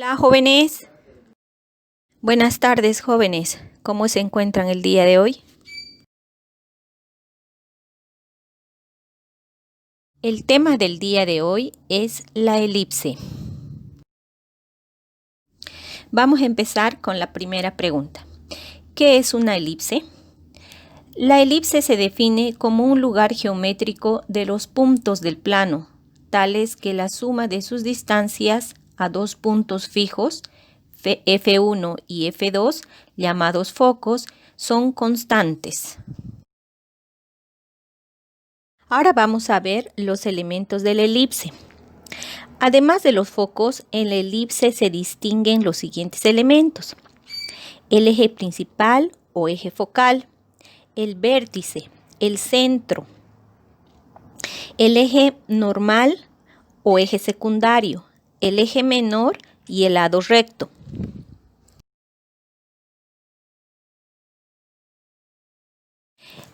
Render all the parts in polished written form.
Hola jóvenes, buenas tardes jóvenes, ¿cómo se encuentran el día de hoy? El tema del día de hoy es la elipse. Vamos a empezar con la primera pregunta. ¿Qué es una elipse? La elipse se define como un lugar geométrico de los puntos del plano, tales que la suma de sus distancias a dos puntos fijos, F1 y F2, llamados focos, son constantes. Ahora vamos a ver los elementos de la elipse. Además de los focos, en la elipse se distinguen los siguientes elementos: el eje principal o eje focal, el vértice, el centro, el eje normal o eje secundario, el eje menor y el lado recto.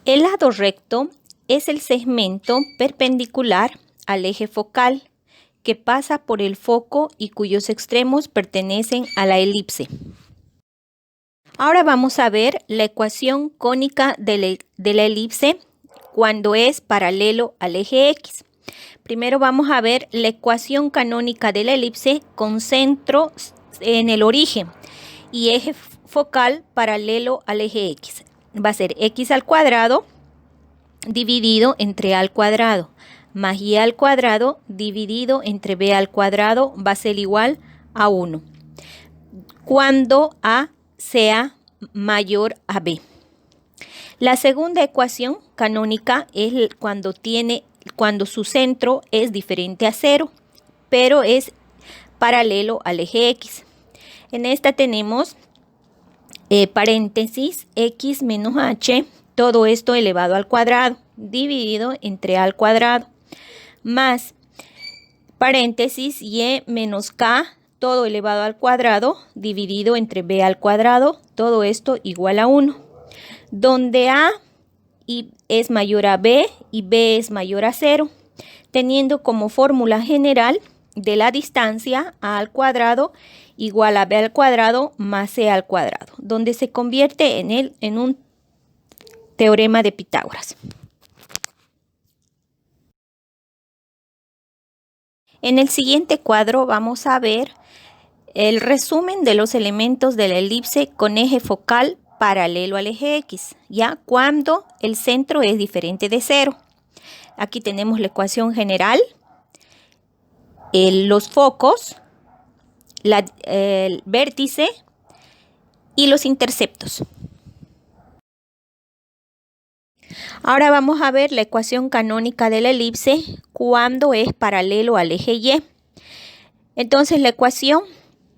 El lado recto es el segmento perpendicular al eje focal que pasa por el foco y cuyos extremos pertenecen a la elipse. Ahora vamos a ver la ecuación cónica de la elipse cuando es paralelo al eje X. Primero vamos a ver la ecuación canónica de la elipse con centro en el origen y eje focal paralelo al eje X. Va a ser x al cuadrado dividido entre a al cuadrado más y al cuadrado dividido entre b al cuadrado va a ser igual a 1 cuando a sea mayor a b. La segunda ecuación canónica es cuando su centro es diferente a 0, pero es paralelo al eje X. En esta tenemos paréntesis x menos h, todo esto elevado al cuadrado, dividido entre a al cuadrado, más paréntesis y menos k, todo elevado al cuadrado, dividido entre b al cuadrado, todo esto igual a 1, donde a es mayor a b y b es mayor a 0, teniendo como fórmula general de la distancia a al cuadrado igual a b al cuadrado más c al cuadrado, donde se convierte en un teorema de Pitágoras. En el siguiente cuadro vamos a ver el resumen de los elementos de la elipse con eje focal paralelo al eje X, ya cuando el centro es diferente de 0. Aquí tenemos la ecuación general, los focos, el vértice y los interceptos. Ahora vamos a ver la ecuación canónica de la elipse cuando es paralelo al eje Y. Entonces la ecuación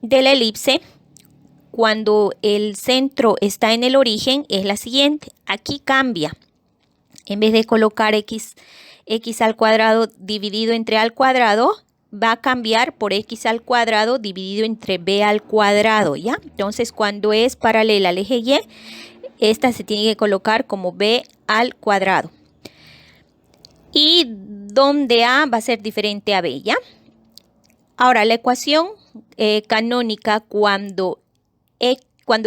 de la elipse cuando el centro está en el origen es la siguiente. Aquí cambia. En vez de colocar x al cuadrado dividido entre a al cuadrado, va a cambiar por x al cuadrado dividido entre b al cuadrado, ¿ya? Entonces, cuando es paralela al eje Y, esta se tiene que colocar como b al cuadrado. Y donde a va a ser diferente a b, ¿ya? Ahora, la ecuación canónica cuando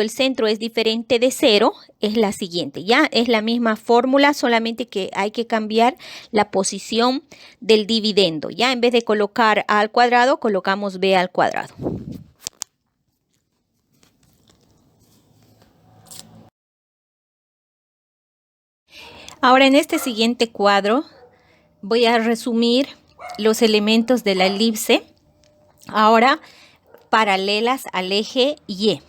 el centro es diferente de 0 es la siguiente, ya es la misma fórmula, solamente que hay que cambiar la posición del dividendo, ya en vez de colocar a al cuadrado, colocamos b al cuadrado. Ahora en este siguiente cuadro voy a resumir los elementos de la elipse, ahora paralelas al eje Y.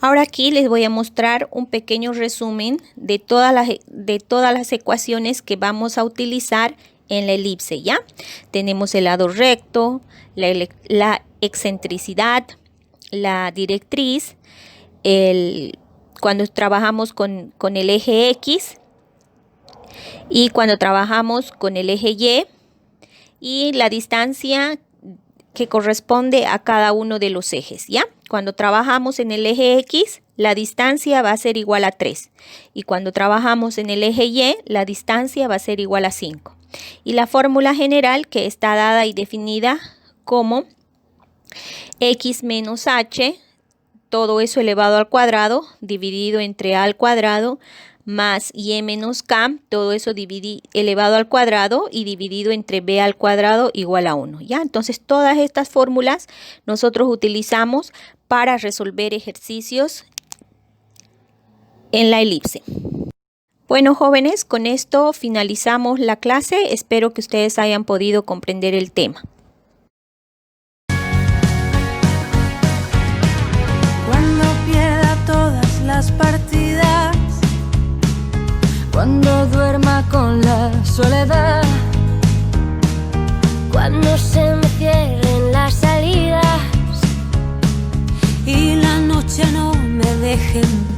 Ahora aquí les voy a mostrar un pequeño resumen de todas las ecuaciones que vamos a utilizar en la elipse, ¿ya? Tenemos el lado recto, la excentricidad, la directriz, cuando trabajamos con el eje X y cuando trabajamos con el eje y la distancia que corresponde a cada uno de los ejes, ¿ya? Cuando trabajamos en el eje X, la distancia va a ser igual a 3. Y cuando trabajamos en el eje Y, la distancia va a ser igual a 5. Y la fórmula general, que está dada y definida como x menos h, todo eso elevado al cuadrado, dividido entre a al cuadrado, más y menos k, todo eso elevado al cuadrado y dividido entre b al cuadrado igual a 1. ¿Ya? Entonces todas estas fórmulas nosotros utilizamos para resolver ejercicios en la elipse. Bueno, jóvenes, con esto finalizamos la clase. Espero que ustedes hayan podido comprender el tema. Cuando pierda todas las partidas, cuando duerma con la soledad, cuando se me cierren las salidas y la noche no me deje en paz.